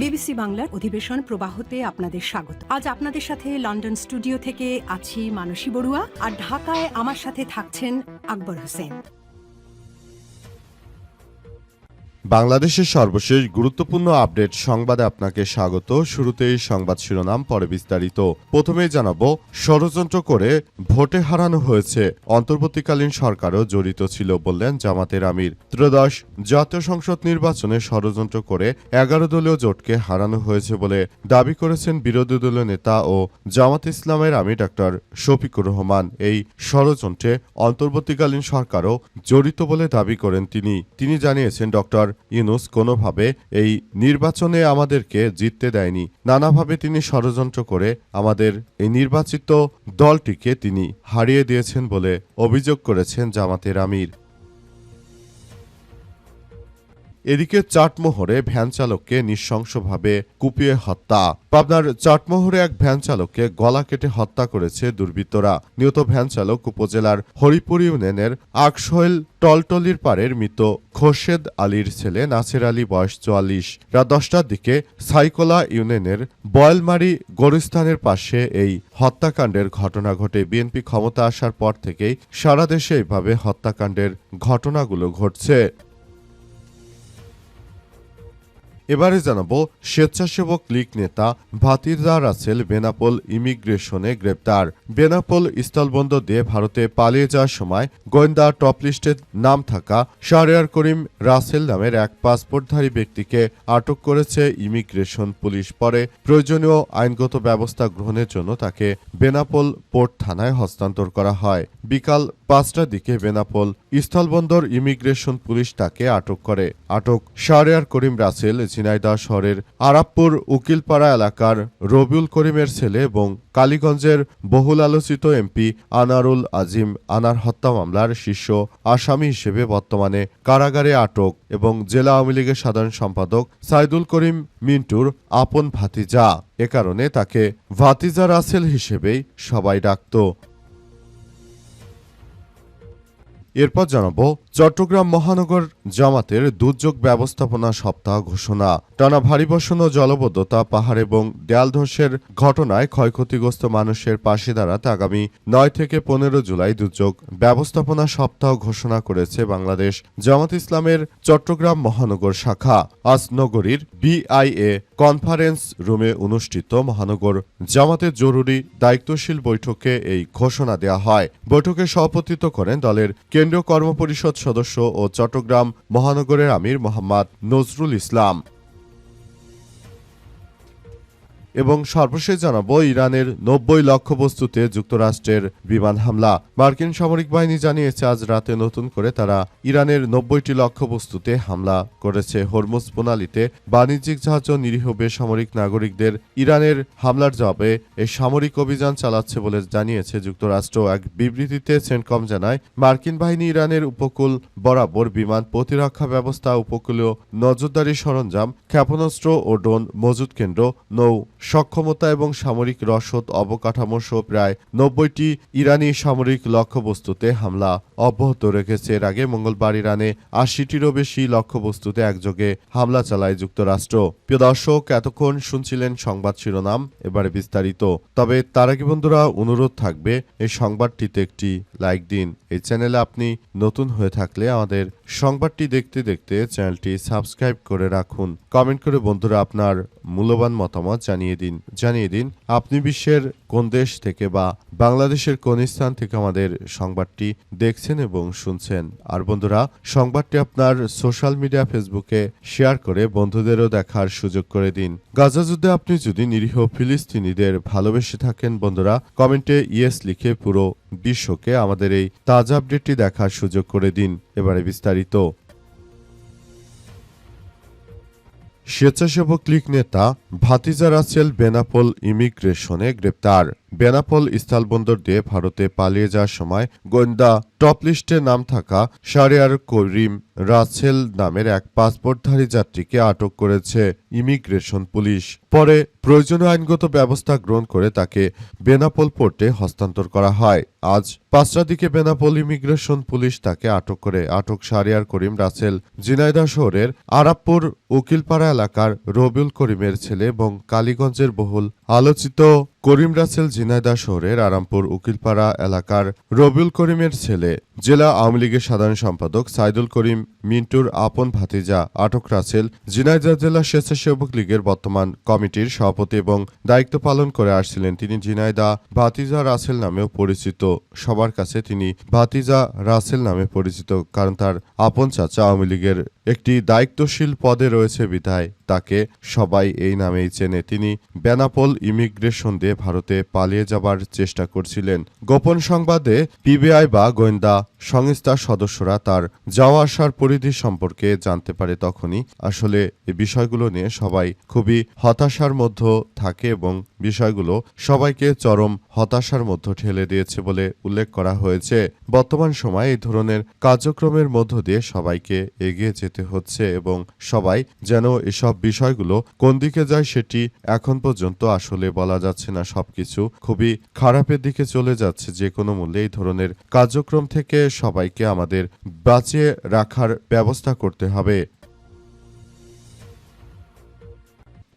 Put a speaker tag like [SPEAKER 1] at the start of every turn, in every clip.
[SPEAKER 1] BBC বাংলার অধিবেশন প্রবাহতে আপনাদের স্বাগত। আজ আপনাদের সাথে লন্ডন স্টুডিও থেকে আছি মানসী বড়ুয়া, আর ঢাকায় আমার সাথে থাকছেন আকবর হোসেন।
[SPEAKER 2] বাংলাদেশের সর্বশেষ গুরুত্বপূর্ণ আপডেট সংবাদে আপনাকে স্বাগত। শুরুতেই সংবাদ শিরোনাম, পরে বিস্তারিত। প্রথমেই জানাবো, ষড়যন্ত্র করে ভোটে হারানো হয়েছে, অন্তর্বর্তীকালীন সরকারও জড়িত ছিল বললেন জামাতের আমির। ত্রয়োদশ জাতীয় সংসদ নির্বাচনে ষড়যন্ত্র করে 11 দলীয় জোটকে হারানো হয়েছে বলে দাবি করেছেন বিরোধী দলীয় নেতা ও জামাত ইসলামের আমির ডক্টর শফিকুর রহমান। এই ষড়যন্ত্রে অন্তর্বর্তীকালীন সরকারও জড়িত বলে দাবি করেন তিনি জানিয়েছেন, ডক্টর ইউনূস কোনোভাবে এই নির্বাচনে আমাদেরকে জিততে দেয়নি। নানাভাবে তিনি ষড়যন্ত্র করে আমাদের এই নির্বাচিত দলটিকে তিনি হারিয়ে দিয়েছেন বলে অভিযোগ করেছেন জামাতের আমির। এদিকে চাটমোহরে ভ্যান চালককে নৃশংসভাবে কুপিয়ে হত্যা। পাবনার চাটমোহরে এক ভ্যান চালককে গলা কেটে হত্যা করেছে দুর্বৃত্তরা। নিহত ভ্যান চালক উপজেলার হরিপুর ইউনিয়নের আকশৈল টলটলির পাড়ের মৃত খোরশেদ আলীর ছেলে নাসির আলী, বয়স 44। রাত 10টার দিকে সাইকোলা ইউনিয়নের বয়লমারি গোরস্থানের পাশে এই হত্যাকাণ্ডের ঘটনা ঘটে। বিএনপি ক্ষমতা আসার পর থেকেই সারা দেশে এইভাবে হত্যাকাণ্ডের ঘটনাগুলো ঘটছে। এবারে জানাবো, স্বেচ্ছাসেবক লীগ নেতা ভাতিজা রাসেল বেনাপোল ইমিগ্রেশনে গ্রেপ্তার। বেনাপোল স্থলবন্দর দিয়ে ভারতে পালিয়ে যাওয়ার সময় গোয়েন্দা টপ লিস্টে নাম থাকা শাহরিয়ার করিম রাসেল নামের এক পাসপোর্টধারী ব্যক্তিকে আটক করেছে ইমিগ্রেশন পুলিশ। পরে প্রয়োজনীয় আইনগত ব্যবস্থা গ্রহণের জন্য তাকে বেনাপোল পোর্ট থানায় হস্তান্তর করা হয়। বিকাল 5টার দিকে বেনাপোল স্থলবন্দর ইমিগ্রেশন পুলিশ তাকে আটক করে। আটক শাহরিয়ার করিম রাসেল ঝিনাইদহ শহরের আরাবপুর উকিলপাড়া এলাকার রবিউল করিমের ছেলে এবং কালীগঞ্জের বহুল আলোচিত এমপি আনারুল আজিম আনার হত্যা মামলার শীর্ষ আসামি হিসেবে বর্তমানে কারাগারে আটক এবং জেলা আওয়ামী লীগের সাধারণ সম্পাদক সাইদুল করিম মিন্টুর আপন ভাতিজা। এ কারণে তাকে ভাতিজা রাসেল হিসেবেই সবাই ডাকত। এরপর জানাবো, চট্টগ্রাম মহানগর জামাতের দুর্যোগ ব্যবস্থাপনা সপ্তাহ ঘোষণা। টানা ভারী বর্ষণ ও জলবদ্ধতা, পাহাড় এবং দেয়াল ধসের ঘটনায় ক্ষয়ক্ষতিগ্রস্ত মানুষের পাশে দাঁড়াতে আগামী 9 থেকে 15 জুলাই দুর্যোগ ব্যবস্থাপনা সপ্তাহ ঘোষণা করেছে বাংলাদেশ জামাত ইসলামের চট্টগ্রাম মহানগর শাখা। আজ নগরীর বিআইএ কনফারেন্স রুমে অনুষ্ঠিত মহানগর জামাতের জরুরি দায়িত্বশীল বৈঠকে এই ঘোষণা দেওয়া হয়। বৈঠকে সভাপতিত্ব করেন দলের কেন্দ্রীয় কর্মপরিষদ সদস্য ও চট্টগ্রাম মহানগরের আমির মোহাম্মদ নজরুল ইসলাম। এবং সর্বশেষ জানাবো, ইরানের 90 লক্ষ্যবস্তুতে যুক্তরাষ্ট্রের বিমান হামলা। মার্কিন সামরিক বাহিনী জানিয়েছে আজ রাতে নতুন করে তারা ইরানের 90টি লক্ষ্যবস্তুতে হামলা করেছে। হরমুজ প্রণালীতে বাণিজ্যিক জাহাজ ও নিরীহ বেসামরিক নাগরিকদের ইরানের হামলার জবাবে এই সামরিক অভিযান চালাচ্ছে বলে জানিয়েছে যুক্তরাষ্ট্র। এক বিবৃতিতে সেন্টকম জানায়, মার্কিন বাহিনী ইরানের উপকূল বরাবর বিমান প্রতিরক্ষা ব্যবস্থা, উপকূলীয় নজরদারি সরঞ্জাম, ক্ষেপণাস্ত্র ও ড্রোন মজুত কেন্দ্র, নৌ সক্ষমতা এবং সামরিক রসদ অবকাঠামো সহ প্রায় 90টি ইরানি সামরিক লক্ষ্যবস্তুতে হামলা অব্যাহত রেখেছে। এর আগে মঙ্গলবার ইরানে 80টিরও বেশি লক্ষ্যবস্তুতে একযোগে হামলা চালায় যুক্তরাষ্ট্র। প্রিয় দর্শক, এতক্ষণ শুনছিলেন সংবাদ শিরোনাম, এবারে বিস্তারিত। তবে তার আগে বন্ধুরা, অনুরোধ থাকবে এই সংবাদটিতে একটি লাইক দিন। এই চ্যানেলে আপনি নতুন হয়ে থাকলে আমাদের সংবাদটি দেখতে দেখতে চ্যানেলটি সাবস্ক্রাইব করে রাখুন। কমেন্ট করে বন্ধুরা আপনার মূল্যবান মতামত জানিয়ে দিন আপনি বিশ্বের কোন দেশ থেকে বা বাংলাদেশের কোন স্থান থেকে আমাদের সংবাদটি দেখছেন এবং শুনছেন। আর বন্ধুরা, সংবাদটি আপনার সোশ্যাল মিডিয়া ফেসবুকে শেয়ার করে বন্ধুদেরও দেখার সুযোগ করে দিন। গাজা যুদ্ধে আপনি যদি নিরীহ ফিলিস্তিনিদের ভালোবেসে থাকেন বন্ধুরা, কমেন্টে ইয়েস লিখে পুরো বিশ্বকে আমাদের এই তাজা আপডেটটি দেখার সুযোগ করে দিন। এবারে বিস্তারিত। স্বেচ্ছাসেবক লীগ নেতা ভাতিজা রাসেল বেনাপোল ইমিগ্রেশনে গ্রেপ্তার। বেনাপোল স্থলবন্দর দিয়ে ভারতে পালিয়ে যাওয়ার সময় গোয়েন্দা টপ লিস্টে নাম থাকা শাহরিয়ার করিম রাসেল নামের এক পাসপোর্টধারী যাত্রীকে আটক করেছে ইমিগ্রেশন পুলিশ। পরে প্রয়োজনীয় আইনগত ব্যবস্থা গ্রহণ করে তাকে বেনাপোল পোর্টে হস্তান্তর করা হয়। আজ 5টার দিকে বেনাপোল ইমিগ্রেশন পুলিশ তাকে আটক করে। আটক শাহরিয়ার করিম রাসেল ঝিনাইদহ শহরের আরাপপুর উকিলপাড়া এলাকার রবিউল করিমের ছেলে এবং কালীগঞ্জের বহুল আলোচিত করিম রাসেল ঝিনাইদহ শহরের আরামপুর উকিলপাড়া এলাকার রবিউল করিমের ছেলে। জেলা আওয়ামী লীগের সাধারণ সম্পাদক সাইদুল করিম মিন্টুর আপন ভাতিজা। আটক রাসেল ঝিনাইদহ জেলা স্বেচ্ছাসেবক লীগের বর্তমান কমিটির সভাপতি এবং দায়িত্ব পালন করে আসছিলেন। তিনি ঝিনাইদহ ভাতিজা রাসেল নামেও পরিচিত। সবার কাছে তিনি ভাতিজা রাসেল নামে পরিচিত, কারণ তার আপন চাচা আওয়ামী লীগের একটি দায়িত্বশীল পদে রয়েছে বিধায় তাকে সবাই এই নামেই চেনে। তিনি বেনাপোল ইমিগ্রেশন দিয়ে ভারতে পালিয়ে যাবার চেষ্টা করছিলেন। গোপন সংবাদে পিবিআই বা গোয়েন্দা সংস্থার সদস্যরা তার যাওয়া আসার পরিধি সম্পর্কে জানতে পারে। তখনই আসলে এই বিষয়গুলো নিয়ে সবাই খুবই হতাশার মধ্যে থাকে এবং বিষয়গুলো সবাইকে চরম হতাশার মধ্যে ঠেলে দিয়েছে বলে উল্লেখ করা হয়েছে। বর্তমান সময়ে এই ধরনের কার্যক্রমের মধ্য দিয়ে সবাইকে এগিয়ে যেতে হচ্ছে এবং সবাই যেন এসব বিষয়গুলো কোন দিকে যায় সেটি এখন পর্যন্ত আসলে বলা যাচ্ছে না। সবকিছু খুবই খারাপের দিকে চলে যাচ্ছে। যে কোনো মূল্যে এই ধরনের কার্যক্রম থেকে সবাইকে আমাদের বাঁচিয়ে রাখার ব্যবস্থা করতে হবে।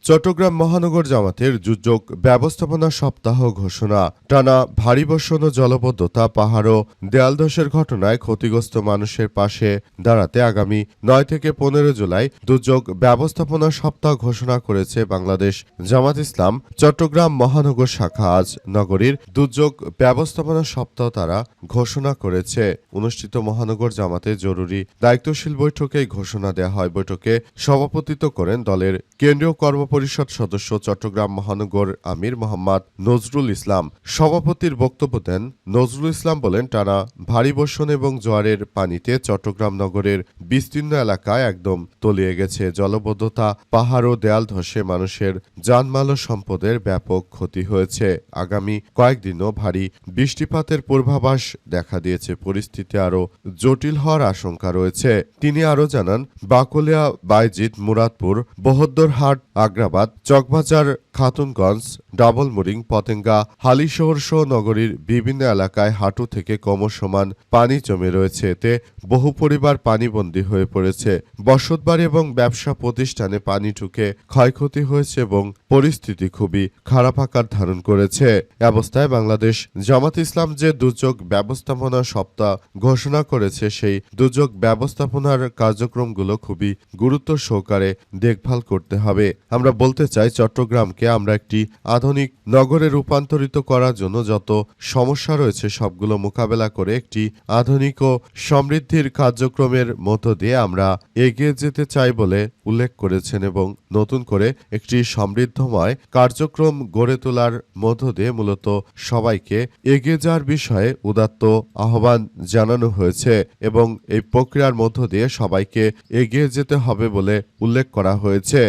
[SPEAKER 2] চট্টগ্রাম মহানগর জামাতের দুর্যোগ ব্যবস্থাপনা সপ্তাহ ঘোষণা। টানা ভারী বর্ষণ ও জলাবদ্ধতা, পাহাড় ও দেয়াল ধসের ঘটনায় ক্ষতিগ্রস্ত মানুষের পাশে দাঁড়াতে আগামী 9 থেকে 15 জুলাই দুর্যোগ ব্যবস্থাপনা সপ্তাহ ঘোষণা করেছে বাংলাদেশ জামাত ইসলাম চট্টগ্রাম মহানগর শাখা। আজ নগরীর দুর্যোগ ব্যবস্থাপনা সপ্তাহ তারা ঘোষণা করেছে। অনুষ্ঠিত মহানগর জামাতের জরুরি দায়িত্বশীল বৈঠকে ঘোষণা দেওয়া হয়। বৈঠকে সভাপতিত্ব করেন দলের কেন্দ্রীয় পরিষদ সদস্য চট্টগ্রাম মহানগর আমির মোহাম্মদ নজরুল ইসলাম। সভাপতির বক্তব্য দেন নজরুল ইসলাম বলেন, টানা ভারী বর্ষণ এবং জোয়ারের পানিতে চট্টগ্রাম নগরের বিস্তীর্ণ এলাকায় একদম তলিয়ে গেছে। জলবদ্ধতা, পাহাড় ও দেয়াল ধসে মানুষের জানমাল ও সম্পদের ব্যাপক ক্ষতি হয়েছে। আগামী কয়েকদিনও ভারী বৃষ্টিপাতের পূর্বাভাস দেখা দিয়েছে। পরিস্থিতি আরও জটিল হওয়ার আশঙ্কা রয়েছে। তিনি আরও জানান, বাকলিয়া, বাইজিদ, মুরাদপুর, বহদ্দরহাট, আগ্রাবাদ, চকবাজার, খাতুনগঞ্জ, ডাবলমুরিং, পতেঙ্গা, হালিশহর সহ নগরীর বিভিন্ন এলাকায় হাঁটু থেকে ক্রমসমান পানি জমে রয়েছে। এতে বহু পরিবার পানিবন্দী হয়ে পড়েছে। বসতবাড়ি এবং ব্যবসা প্রতিষ্ঠানে পানি ঢুকে ক্ষয়ক্ষতি হয়েছে এবং পরিস্থিতি খুবই খারাপ আকার ধারণ করেছে। অবস্থায় বাংলাদেশ জামাত ইসলাম যে দুর্যোগ ব্যবস্থাপনা সপ্তাহ ঘোষণা করেছে, সেই দুর্যোগ ব্যবস্থাপনার কার্যক্রমগুলো খুবই গুরুত্ব সহকারে দেখভাল করতে হবে। আমরা বলতে চাই, চট্টগ্রামকে আমরা একটি আধুনিক নগরে রূপান্তরিত করার জন্য যত সমস্যা রয়েছে সবগুলো মোকাবেলা করে একটি আধুনিক ও সমৃদ্ধির কার্যক্রমের মধ্য দিয়ে আমরা এগিয়ে যেতে চাই বলে উল্লেখ করেছেন এবং নতুন করে একটি সমৃদ্ধময় কার্যক্রম গড়ে তোলার মধ্য দিয়ে মূলত সবাইকে এগিয়ে যাওয়ার বিষয়ে উদাত্ত আহ্বান জানানো হয়েছে এবং এই প্রক্রিয়ার মধ্য দিয়ে সবাইকে এগিয়ে যেতে হবে বলে উল্লেখ করা হয়েছে।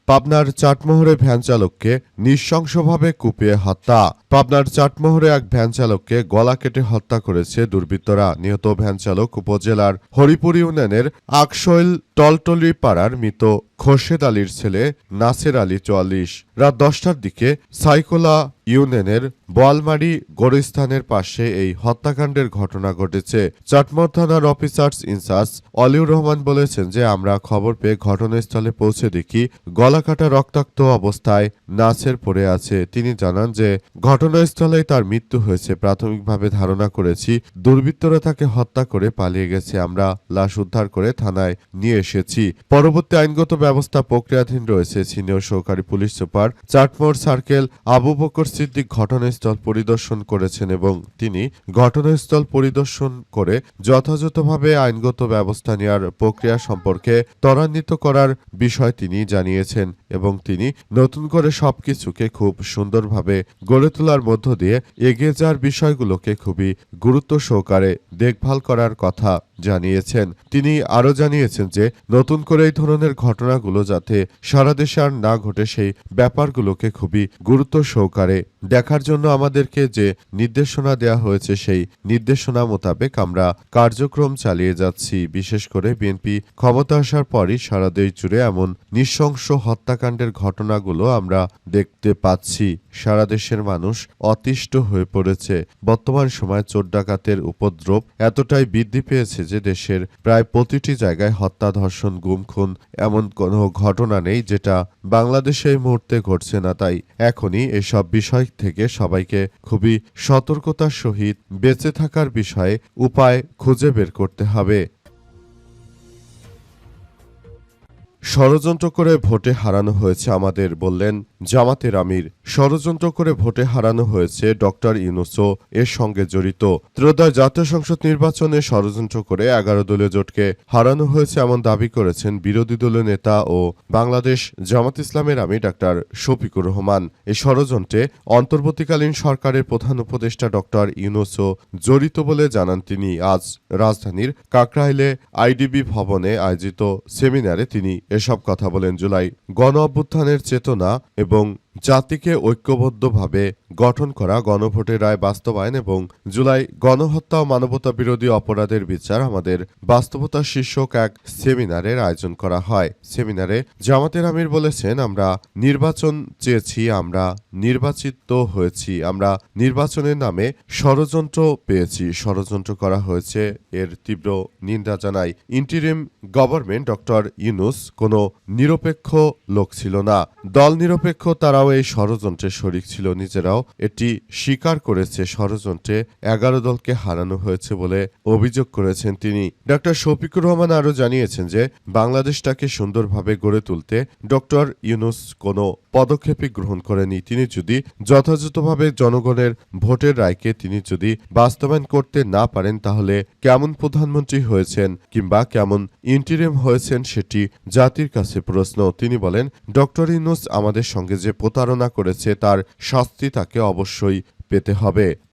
[SPEAKER 2] পাবনার চাটমোহরে ভ্যান চালককে নৃশংসভাবে কুপিয়ে হত্যা। পাবনার চাটমোহরে এক ভ্যান চালককে গলা কেটে হত্যা করেছে দুর্বৃত্তরা। নিহত ভ্যান চালক উপজেলার হরিপুর ইউনিয়নের আকশৈল টলটলি পাড়ার মৃত খোরশেদ আলীর ছেলে নাসের আলী 44। রাত 10টার দিকে সাইকোলা ইউনিয়নের বোয়ালমারি গোরস্থানের পাশে এই হত্যাকাণ্ডের ঘটনা ঘটেছে। চাটমোহর থানার অফিসার্স ইনচার্জ অলিউর রহমান বলেছেন যে, আমরা খবর পেয়ে ঘটনাস্থলে পৌঁছে দেখি গলাকাটা রক্তাক্ত অবস্থায় নাসের পড়ে আছে। তিনি জানান যে ঘটনাস্থলেই তার মৃত্যু হয়েছে। প্রাথমিকভাবে ধারণা করেছি দুর্বৃত্তরা তাকে হত্যা করে পালিয়ে গেছে। আমরা লাশ উদ্ধার করে থানায় নিয়ে এসেছি। পরবর্তী আইনগত ব্যবস্থা প্রক্রিয়াধীন রয়েছে। সিনিয়র সহকারী police super Chatmohar circle Abu Bakar Siddique ঘটনাস্থল পরিদর্শন করেছেন এবং তিনি ঘটনাস্থল পরিদর্শন করে যথাযথভাবে আইনগত ব্যবস্থা নেওয়ার প্রক্রিয়া সম্পর্কে ত্বরান্বিত করার বিষয় তিনি জানিয়েছেন এবং তিনি নতুন করে সবকিছুকে খুব সুন্দরভাবে গড়ে তোলার মধ্য দিয়ে এগিয়ে যাওয়ার বিষয়গুলোকে খুবই গুরুত্ব সহকারে দেখভাল করার কথা জানিয়েছেন। তিনি আরও জানিয়েছেন যে নতুন করে এই ধরনের ঘটনাগুলো যাতে সারা দেশে আর না ঘটে সেই ব্যাপারগুলোকে খুবই গুরুত্ব সহকারে দেখার জন্য আমাদেরকে যে নির্দেশনা দেওয়া হয়েছে সেই নির্দেশনা মোতাবেক আমরা কার্যক্রম চালিয়ে যাচ্ছি। বিশেষ করে বিএনপি ক্ষমতা আসার পরই সারা দেশ জুড়ে এমন নৃশংস হত্যাকাণ্ডের ঘটনাগুলো আমরা দেখতে পাচ্ছি। সারা দেশের মানুষ অতিষ্ঠ হয়ে পড়েছে। বর্তমান সময়ে চোর ডাকাতের উপদ্রব এতটাই বৃদ্ধি পেয়েছে যে দেশের প্রায় প্রতিটি জায়গায় হত্যা, ধর্ষণ, গুম, খুন এমন কোনো ঘটনা নেই যেটা বাংলাদেশে এই মুহূর্তে ঘটছে না। তাই এখনই এসব বিষয় থেকে সবাইকে খুবই সতর্কতার সহিত বেঁচে থাকার বিষয়ে উপায় খুঁজে বের করতে হবে। ষড়যন্ত্র করে ভোটে হারানো হয়েছে আমাদের, বললেন জামাতের আমির। ষড়যন্ত্র করে ভোটে হারানো হয়েছে, ডক্টর ইউনূসও এর সঙ্গে জড়িত। ত্রয়োদশ জাতীয় সংসদ নির্বাচনে ষড়যন্ত্র করে 11 দলীয় জোটকে হারানো হয়েছে এমন দাবি করেছেন বিরোধী দলীয় নেতা ও বাংলাদেশ জামাত ইসলামের আমির ডাক্তার শফিকুর রহমান। এই ষড়যন্ত্রে অন্তর্বর্তীকালীন সরকারের প্রধান উপদেষ্টা ডক্টর ইউনূসও জড়িত বলে জানান তিনি। আজ রাজধানীর কাকরাইলে আইডিবি ভবনে আয়োজিত সেমিনারে তিনি এসব কথা বলেন। জুলাই গণ অভ্যুত্থানের চেতনা এবং জাতিকে ঐক্যবদ্ধভাবে গঠন করা, গণভোটের রায় বাস্তবায়ন এবং জুলাই গণহত্যা ও মানবতা বিরোধী অপরাধের বিচার আমাদের বাস্তবতা শীর্ষক এক সেমিনারের আয়োজন করা হয়। সেমিনারে জামাতের আমির বলেছেন, আমরা নির্বাচন চেয়েছি, আমরা নির্বাচিত হয়েছি, আমরা নির্বাচনের নামে ষড়যন্ত্র পেয়েছি, ষড়যন্ত্র করা হয়েছে, এর তীব্র নিন্দা জানাই। ইন্টিরিম গভর্নমেন্ট ডক্টর ইউনূস কোনো নিরপেক্ষ লোক ছিল না, দল নিরপেক্ষ তারাও এই ষড়যন্ত্রে শরিক ছিল, নিজেরাও এটি স্বীকার করেছে। ষড়যন্ত্রে 11 দলকে হারানো হয়েছে বলে অভিযোগ করেছেন তিনি। ডক্টর শফিকুর রহমান আরও জানিয়েছেন যে বাংলাদেশটাকে সুন্দরভাবে গড়ে তুলতে ডক্টর ইউনূস কোনো পদক্ষেপই গ্রহণ করেনি। তিনি যদি যথাযথভাবে জনগণের ভোটের রায়কে তিনি যদি বাস্তবায়ন করতে না পারেন তাহলে কেমন প্রধানমন্ত্রী হয়েছেন কিংবা কেমন ইন্টিরিম হয়েছেন সেটি জাতির কাছে প্রশ্ন। তিনি বলেন, ডক্টর ইউনূস আমাদের সঙ্গে যে প্রতারণা করেছে তার শাস্তি তাকে অবশ্যই পেতে হবে।